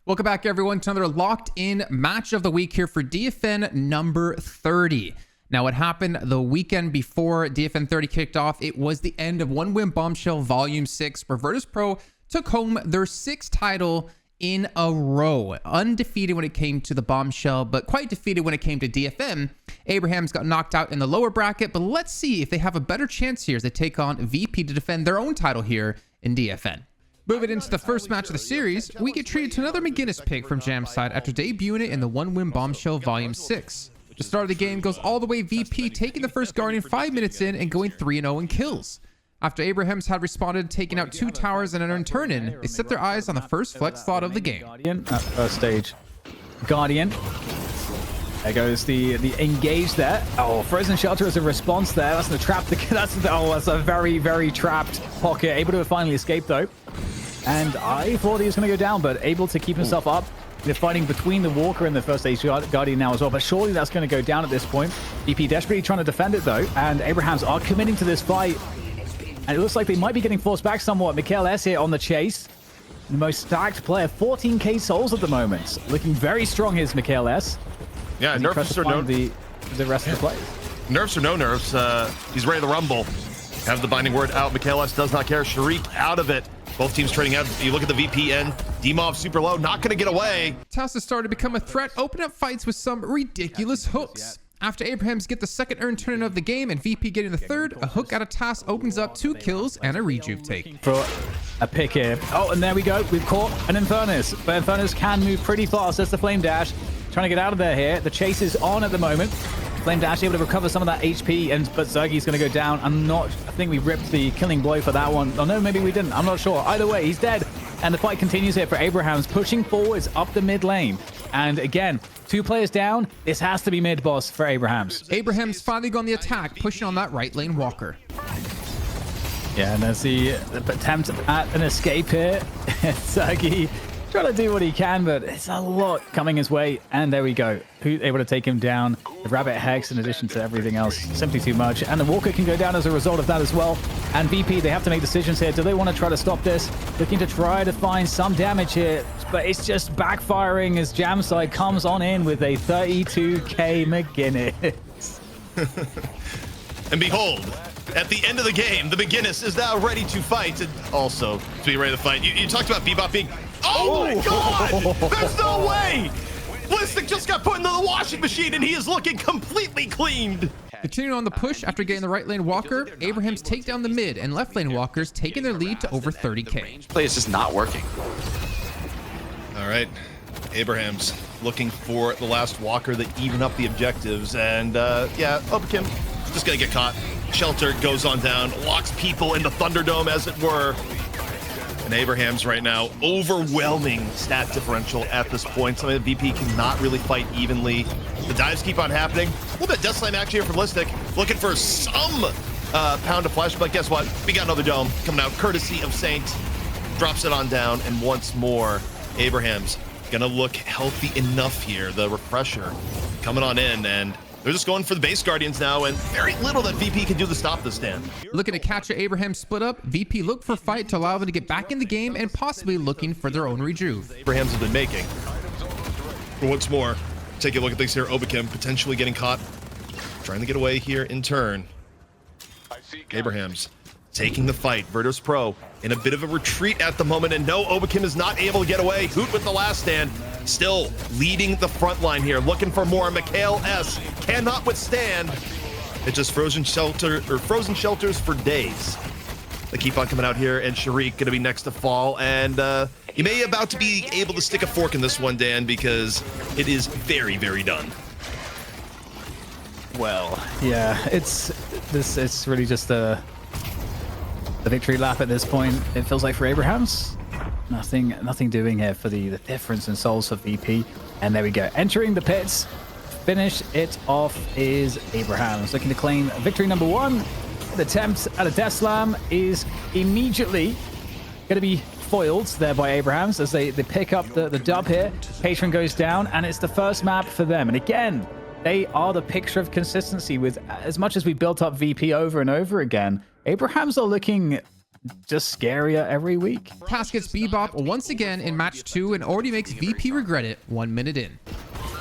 Welcome back, everyone, to another locked-in match of the week here for DFN number 30. Now, what happened the weekend before DFN 30 kicked off, it was the end of one-win Bombshell Vol.6, where Virtus.pro took home their 6th title in a row. Undefeated when it came to the Bombshell, but quite defeated when it came to DFN. Abraham's got knocked out in the lower bracket, but let's see if they have a better chance here as they take on VP to defend their own title here in DFN. Moving into the first match of the series, we get treated to another McGinnis pick from Jam's side after debuting it in the one-win Bombshell Vol.6. The start of the game goes all the way VP, taking the first Guardian 5 minutes in and going 3-0 in kills. After Abrahams had responded, taking out 2 towers and an turn-in, they set their eyes on the first flex slot of the game. Guardian at first stage. Guardian. There goes the engage there. Oh, Frozen Shelter as a response there. That's the trap. That's a very, very trapped pocket. Able to finally escape though. And I thought he was going to go down, but able to keep himself up. They're fighting between the Walker and the first stage Guardian now as well, but surely that's going to go down at this point. VP desperately trying to defend it though, and Abrahams are committing to this fight. And it looks like they might be getting forced back somewhat. Mikhail S here on the chase. The most stacked player, 14k souls at the moment. Looking very strong here's Mikhail S. Yeah, nerfs or no... the rest of the players. Nerfs or no nerfs, he's ready to rumble. Have the binding word out. Mikhail S does not care. Sharik out of it. Both teams trading out. You look at the VPN. Demov super low, not going to get away. Tass has started to become a threat, open up fights with some ridiculous hooks. After Abrahams get the second earned turn of the game and VP getting the third, a hook out of Tass opens up 2 kills and a rejuve take. For a pick here. Oh, and there we go. We've caught an Infernus, but Infernus can move pretty fast. That's the Flame Dash. Trying to get out of there here. The chase is on at the moment. Flame Dash able to recover some of that HP, but Zergi's going to go down. I think we ripped the killing blow for that one. Oh no, maybe we didn't. I'm not sure. Either way, he's dead. And the fight continues here for Abrahams, pushing forwards up the mid lane. And again, 2 players down. This has to be mid boss for Abrahams. Abrahams finally go on the attack, pushing on that right lane Walker. Yeah, and there's the attempt at an escape here. Zergi trying to do what he can, but it's a lot coming his way. And there we go. Able to take him down. The Rabbit Hex, in addition to everything else, simply too much. And the Walker can go down as a result of that as well. And VP, they have to make decisions here. Do they want to try to stop this? Looking to try to find some damage here, but it's just backfiring as Jamside comes on in with a 32k McGinnis. And behold, at the end of the game, the McGinnis is now ready to fight and also to be ready to fight. You talked about Bebop being... Oh my god! There's no way! Ballistic just got put into the washing machine and he is looking completely cleaned. Continuing on the push after getting the right lane Walker, Abrahams take down the mid and left lane Walkers, taking their lead to over 30k. Play is just not working. All right, Abrahams looking for the last Walker to even up the objectives. And yeah, Obakim just gonna get caught. Shelter goes on down, locks people in the Thunderdome as it were. And Abrahams right now, overwhelming stat differential at this point. Some of the VP cannot really fight evenly. The dives keep on happening. A little bit of Death Slam action here from Ballistic, looking for some pound of flesh, but guess what? We got another dome coming out, courtesy of Saint. Drops it on down, and once more, Abrahams gonna look healthy enough here. The refresher coming on in, and they're just going for the base Guardians now, and very little that VP can do to stop this stand. Looking to catch a Abraham split up, VP look for fight to allow them to get back in the game and possibly looking for their own rejuve. Abrahams have been making. But once more, take a look at things here. Obakim potentially getting caught, trying to get away here in turn. Abrahams taking the fight. Virtus.pro in a bit of a retreat at the moment, and no, Obakim is not able to get away. Hoot with the last stand. Still leading the front line here, looking for more. Mikhail S cannot withstand. It's just frozen shelters for days. They keep on coming out here, and Sharik gonna be next to fall, and you may be about to be able to stick a fork in this one, Dan, because it is very, very done. Well, yeah, it's really just the victory lap at this point. It feels like for Abrahams. Nothing doing here for the difference in souls for VP. And there we go. Entering the pits. Finish it off is Abrahams. Looking to claim victory number 1. The attempt at a Death Slam is immediately going to be foiled there by Abrahams as they pick up the dub here. Patron goes down, and it's the first map for them. And again, they are the picture of consistency. With as much as we built up VP over and over again, Abrahams are looking just scarier every week. TaS gets Bebop once again in match 2 and already makes VP regret it 1 minute in.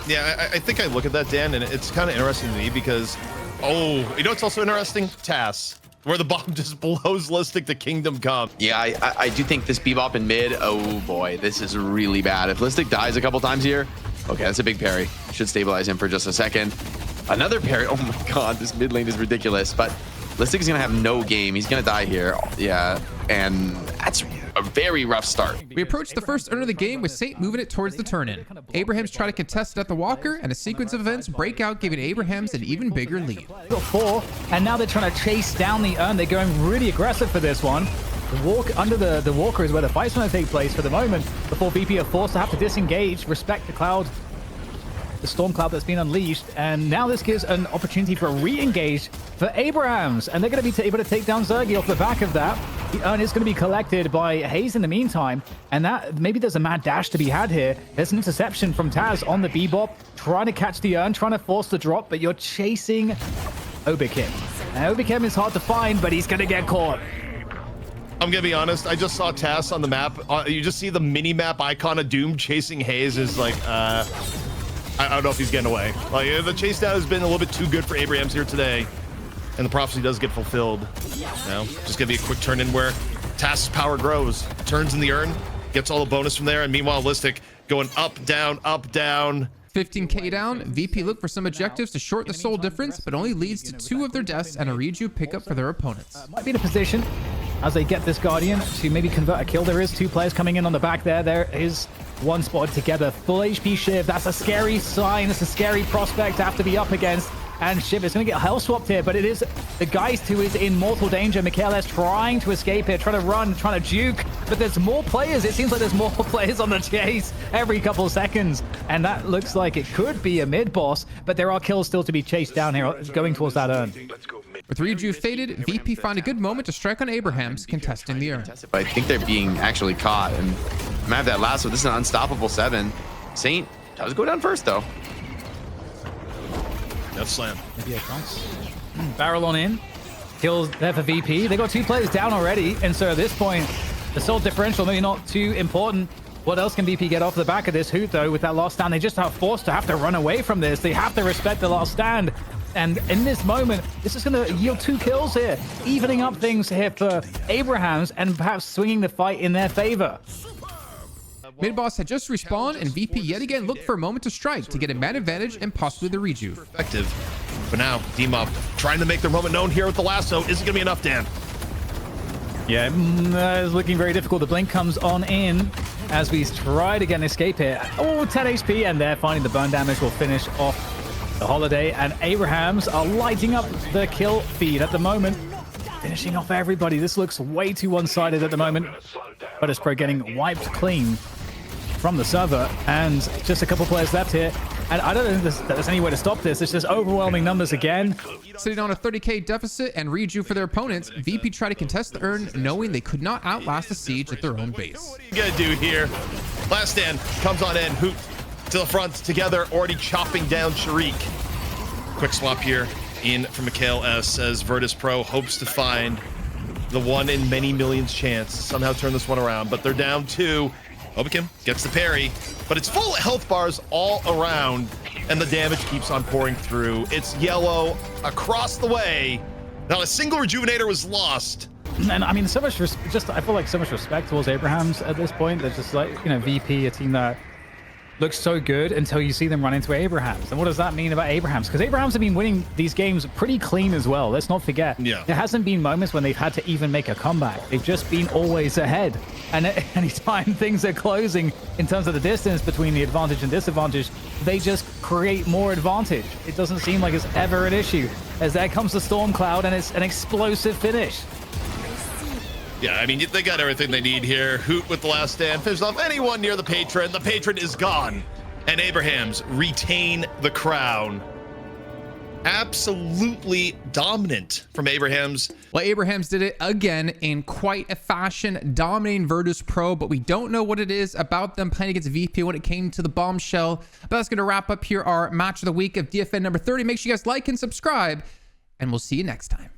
Yeah, I think I look at that, Dan, and it's kind of interesting to me because, oh, you know what's also interesting? TaS, where the bomb just blows Listic to Kingdom Come. Yeah, I do think this Bebop in mid, oh boy, this is really bad. If Listic dies a couple times here, okay, that's a big parry. Should stabilize him for just a second. Another parry, oh my god, this mid lane is ridiculous, but Listic is gonna have no game. He's gonna die here, yeah, and that's a very rough start. We approach the first turn of the game with Saint moving it towards the turn-in. Abrahams try to contest it at the Walker, and a sequence of events break out, giving Abrahams an even bigger lead. Got 4, and now they're trying to chase down the urn. They're going really aggressive for this one. The walk under the Walker is where the fight's going to take place for the moment, before VP are forced to have to disengage, respect the cloud, the storm cloud that's been unleashed, and now this gives an opportunity for a re-engage for Abrahams, and they're going to be able to take down Zergy off the back of that. The urn is going to be collected by Hayes in the meantime, and that maybe there's a mad dash to be had here. There's an interception from TaS on the Bebop, trying to catch the urn, trying to force the drop, but you're chasing Obikim. And Obikim is hard to find, but he's going to get caught. I'm gonna be honest, I just saw TaS on the map. You just see the mini-map icon of Doom chasing Hayes is like, I don't know if he's getting away. Like, the chase down has been a little bit too good for Abrahams here today. And the prophecy does get fulfilled. Now, just gonna be a quick turn in where TaS's power grows. Turns in the urn, gets all the bonus from there, and meanwhile, Listic going up, down, up, down. 15k down, VP look for some objectives to short the soul difference, but only leads to 2 of their deaths and a reju pickup for their opponents. Might be in a position as they get this Guardian to maybe convert a kill. There is 2 players coming in on the back there. There is 1 spotted together. Full HP Shiv. That's a scary sign. It's a scary prospect to have to be up against. And Shiv is going to get hell swapped here, but it is the Geist who is in mortal danger. Michaelis trying to escape here, trying to run, trying to juke, but there's more players. It seems like there's more players on the chase every couple of seconds, and that looks like it could be a mid boss, but there are kills still to be chased down here, going towards that urn. With Reju faded, VP find a good moment to strike on Abrahams, contesting the urn. I think they're being actually caught, and I'm gonna have that last one. This is an unstoppable 7. Saint does go down first, though. Death slam. Maybe a cross. Barrel on in. Kills there for VP. They got 2 players down already, and so at this point, the soul differential maybe not too important. What else can VP get off the back of this Hoot, though, with that last stand? They just are forced to have to run away from this. They have to respect the last stand. And in this moment, this is going to yield 2 kills here, evening up things here for Abrahams and perhaps swinging the fight in their favor. Mid-boss had just respawned, and VP yet again looked for a moment to strike to get a man advantage and possibly the reju. Effective. But now, D-Mob trying to make their moment known here with the lasso. Is it going to be enough, Dan? Yeah, it's looking very difficult. The blink comes on in as we try to get an escape here. Oh, 10 HP, and there finding the burn damage will finish off the holiday. And Abrahams are lighting up the kill feed at the moment, finishing off everybody. This looks way too one-sided at the moment. But Pro getting wiped clean from the server, and just a couple players left here, and I don't know if there's any way to stop this. It's just overwhelming numbers again. Sitting on a 30k deficit and reju for their opponents, VP try to contest the urn, knowing they could not outlast the siege at their own base. What are you gonna do here? Last stand comes on in. Hoot to the front together, already chopping down Sharik. Quick swap here in from Mikhail S as Virtus Pro hopes to find the 1 in many millions chance to somehow turn this one around, but they're down 2. Obikim gets the parry, but it's full of health bars all around, and the damage keeps on pouring through. It's yellow across the way. Not a single rejuvenator was lost. And I mean, so much I feel like so much respect towards Abrahams at this point. They're just like, you know, VP, a team that looks so good until you see them run into Abrahams. And what does that mean about Abrahams? Because Abrahams have been winning these games pretty clean as well. Let's not forget. Yeah. There hasn't been moments when they've had to even make a comeback. They've just been always ahead. And anytime things are closing in terms of the distance between the advantage and disadvantage, they just create more advantage. It doesn't seem like it's ever an issue. As there comes the Storm Cloud, and it's an explosive finish. Yeah, I mean, they got everything they need here. Hoot with the last stand. Finishes off anyone near the patron. The patron is gone. And Abrahams retain the crown. Absolutely dominant from Abrahams. Well, Abrahams did it again in quite a fashion, dominating Virtus Pro, but we don't know what it is about them playing against VP when it came to the Bombshell. But that's going to wrap up here our match of the week of DFN number 30. Make sure you guys like and subscribe, and we'll see you next time.